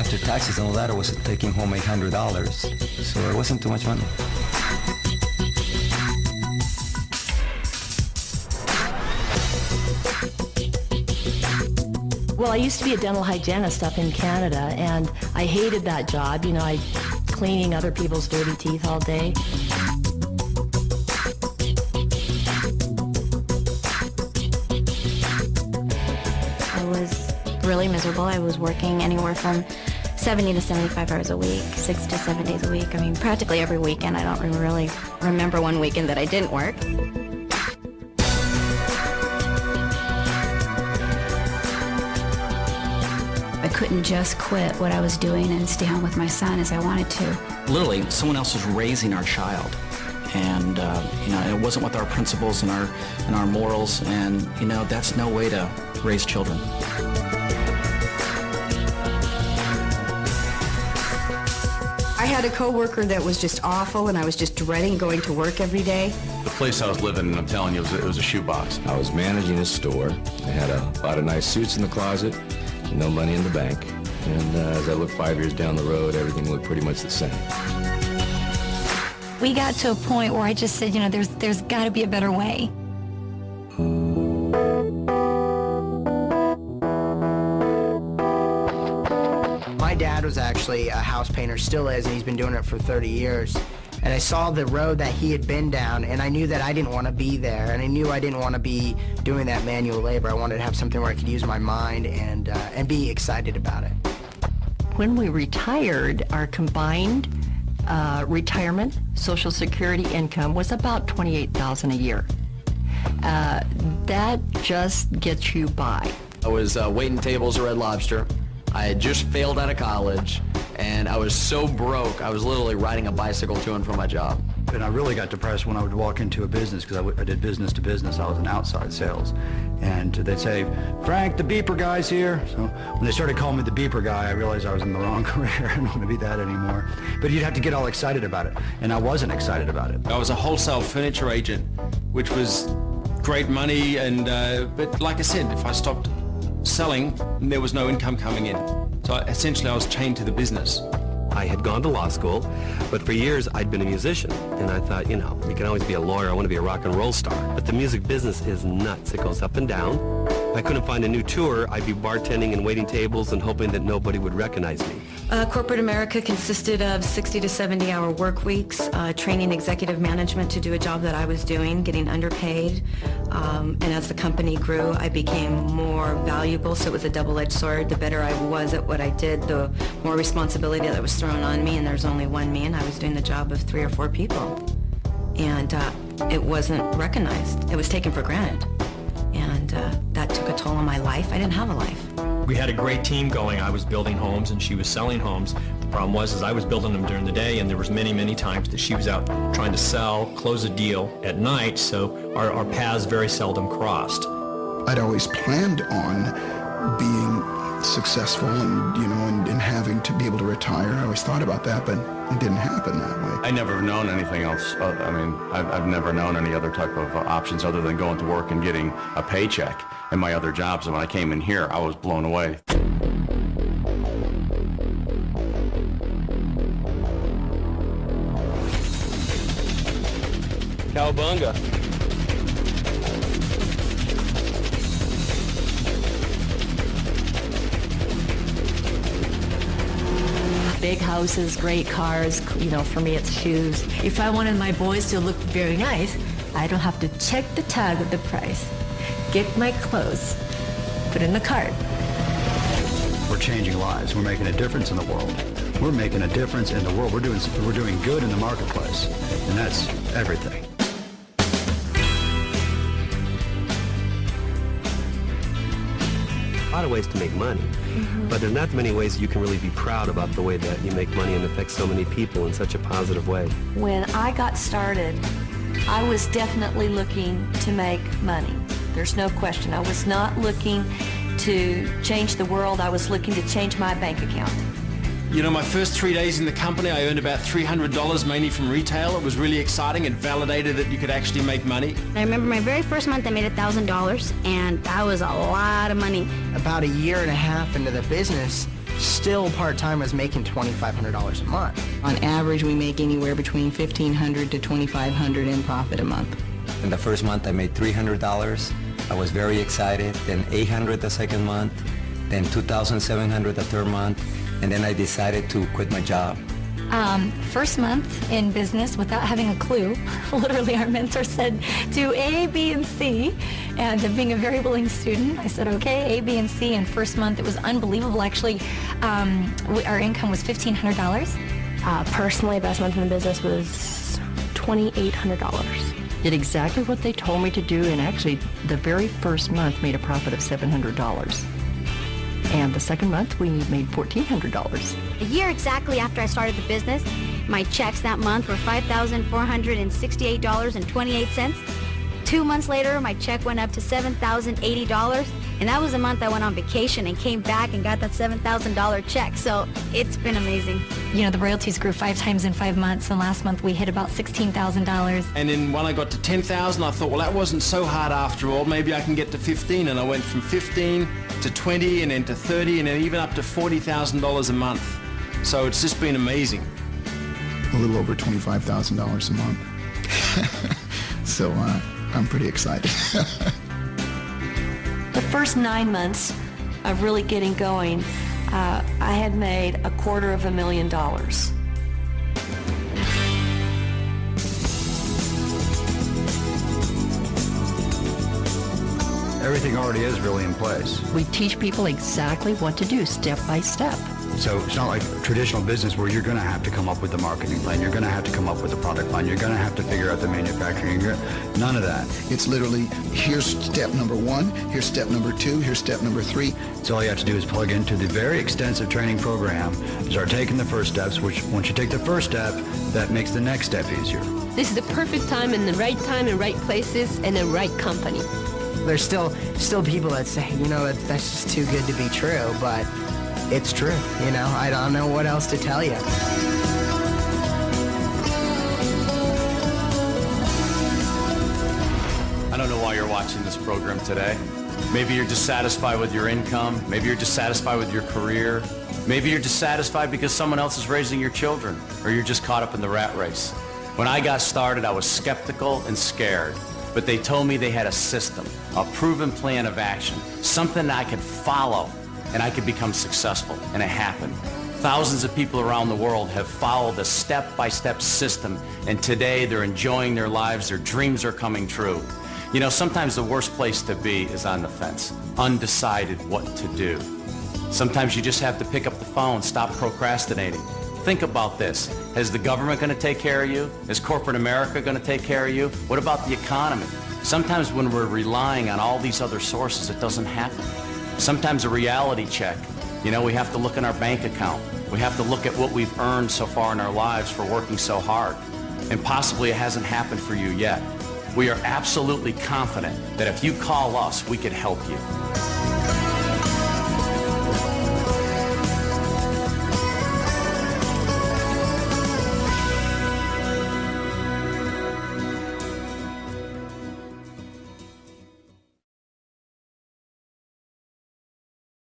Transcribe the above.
after taxes and all that, I was taking home $800, so it wasn't too much money. Well, I used to be a dental hygienist up in Canada, and I hated that job. You know, I cleaning other people's dirty teeth all day. I was really miserable. I was working anywhere from 70 to 75 hours a week, 6 to 7 days a week. I mean, practically every weekend. I don't really remember one weekend that I didn't work. I couldn't just quit what I was doing and stay home with my son as I wanted to. Literally, someone else was raising our child. And, you know, it wasn't with our principles and our morals, and, you know, that's no way to raise children. I had a coworker that was just awful, and I was just dreading going to work every day. The place I was living in, I'm telling you, it was a shoebox. I was managing a store. I had a lot of nice suits in the closet, no money in the bank. And as I looked 5 years down the road, everything looked pretty much the same. We got to a point where I just said, you know, there's got to be a better way. My dad was actually a house painter, still is, and he's been doing it for 30 years. And I saw the road that he had been down, and I knew that I didn't want to be there, and I knew I didn't want to be doing that manual labor. I wanted to have something where I could use my mind and be excited about it. When we retired, our combined retirement Social Security income was about $28,000 a year. That just gets you by. I was waiting tables at Red Lobster. I had just failed out of college, and I was so broke, I was literally riding a bicycle to and from my job. And I really got depressed when I would walk into a business, because I did business to business. I was in outside sales. And they'd say, "Frank, the beeper guy's here." So when they started calling me the beeper guy, I realized I was in the wrong career. I don't want to be that anymore. But you'd have to get all excited about it, and I wasn't excited about it. I was a wholesale furniture agent, which was great money, and but like I said, if I stopped selling, there was no income coming in. So essentially I was chained to the business. I had gone to law school, but for years I'd been a musician, and I thought, you know, you can always be a lawyer, I want to be a rock and roll star. But the music business is nuts. It goes up and down. If I couldn't find a new tour, I'd be bartending and waiting tables and hoping that nobody would recognize me. Corporate America consisted of 60 to 70-hour work weeks, training executive management to do a job that I was doing, getting underpaid. And as the company grew, I became more valuable, so it was a double-edged sword. The better I was at what I did, the more responsibility that was thrown on me, and there's only one me, and I was doing the job of 3 or 4 people. And it wasn't recognized. It was taken for granted. And that took a toll on my life. I didn't have a life. We had a great team going. I was building homes and she was selling homes. The problem was I was building them during the day, and there was many times that she was out trying to sell, close a deal at night, so our paths very seldom crossed. I'd always planned on being successful and, you know, and having to be able to retire. I always thought about that, but it didn't happen that way. I never have known anything else. I mean, I've never known any other type of options other than going to work and getting a paycheck in my other jobs. And when I came in here, I was blown away. Cowabunga. Big houses, great cars, you know, for me it's shoes. If I wanted my boys to look very nice, I don't have to check the tag of the price. Get my clothes, put in the cart. We're changing lives. We're making a difference in the world. We're making a difference in the world. We're doing good in the marketplace, and that's everything. A lot of ways to make money, but there's not many ways you can really be proud about the way that you make money and affect so many people in such a positive way. When I got started, I was definitely looking to make money. There's no question. I was not looking to change the world. I was looking to change my bank account. You know, my first 3 days in the company, I earned about $300, mainly from retail. It was really exciting and validated that you could actually make money. I remember my very first month I made $1,000, and that was a lot of money. About a year and a half into the business, still part-time was making $2,500 a month. On average, we make anywhere between $1,500 to $2,500 in profit a month. In the first month, I made $300. I was very excited. Then $800 the second month, then $2,700 the third month, and then I decided to quit my job. First month in business without having a clue. Literally, our mentor said, do A, B, and C. And being a very willing student, I said, okay, A, B, and C. And first month, it was unbelievable. Actually, our income was $1,500. Personally, best month in the business was $2,800. Did exactly what they told me to do, and actually, the very first month made a profit of $700. And the second month, we made $1,400. A year exactly after I started the business, my checks that month were $5,468.28. 2 months later, my check went up to $7,080, and that was the month I went on vacation and came back and got that $7,000 check. So it's been amazing. You know, the royalties grew 5 times in 5 months, and last month we hit about $16,000. And then when I got to 10,000, I thought, well, that wasn't so hard after all. Maybe I can get to 15. And I went from 15 to 20 and then to 30 and then even up to $40,000 a month. So it's just been amazing. A little over $25,000 a month. So I'm pretty excited. The first 9 months of really getting going, I had made $250,000. Everything already is really in place. We teach people exactly what to do, step by step. So it's not like traditional business where you're going to have to come up with the marketing plan, you're going to have to come up with the product plan, you're going to have to figure out the manufacturing. None of that. It's literally, here's step number 1, here's step number 2, here's step number 3. So all you have to do is plug into the very extensive training program, start taking the first steps, which once you take the first step, that makes the next step easier. This is the perfect time and the right places and the right company. There's still people that say, you know, that's just too good to be true, but it's true. You know, I don't know what else to tell you. I don't know why you're watching this program today. Maybe you're dissatisfied with your income. Maybe you're dissatisfied with your career. Maybe you're dissatisfied because someone else is raising your children, or you're just caught up in the rat race. When I got started, I was skeptical and scared, but they told me they had a system, a proven plan of action, something I could follow, and I could become successful, and it happened. Thousands of people around the world have followed a step-by-step system, and today they're enjoying their lives, their dreams are coming true. You know, sometimes the worst place to be is on the fence, undecided what to do. Sometimes you just have to pick up the phone, stop procrastinating. Think about this. Is the government going to take care of you? Is corporate America going to take care of you? What about the economy? Sometimes when we're relying on all these other sources, it doesn't happen. Sometimes a reality check. You know, we have to look in our bank account. We have to look at what we've earned so far in our lives for working so hard. And possibly it hasn't happened for you yet. We are absolutely confident that if you call us, we could help you.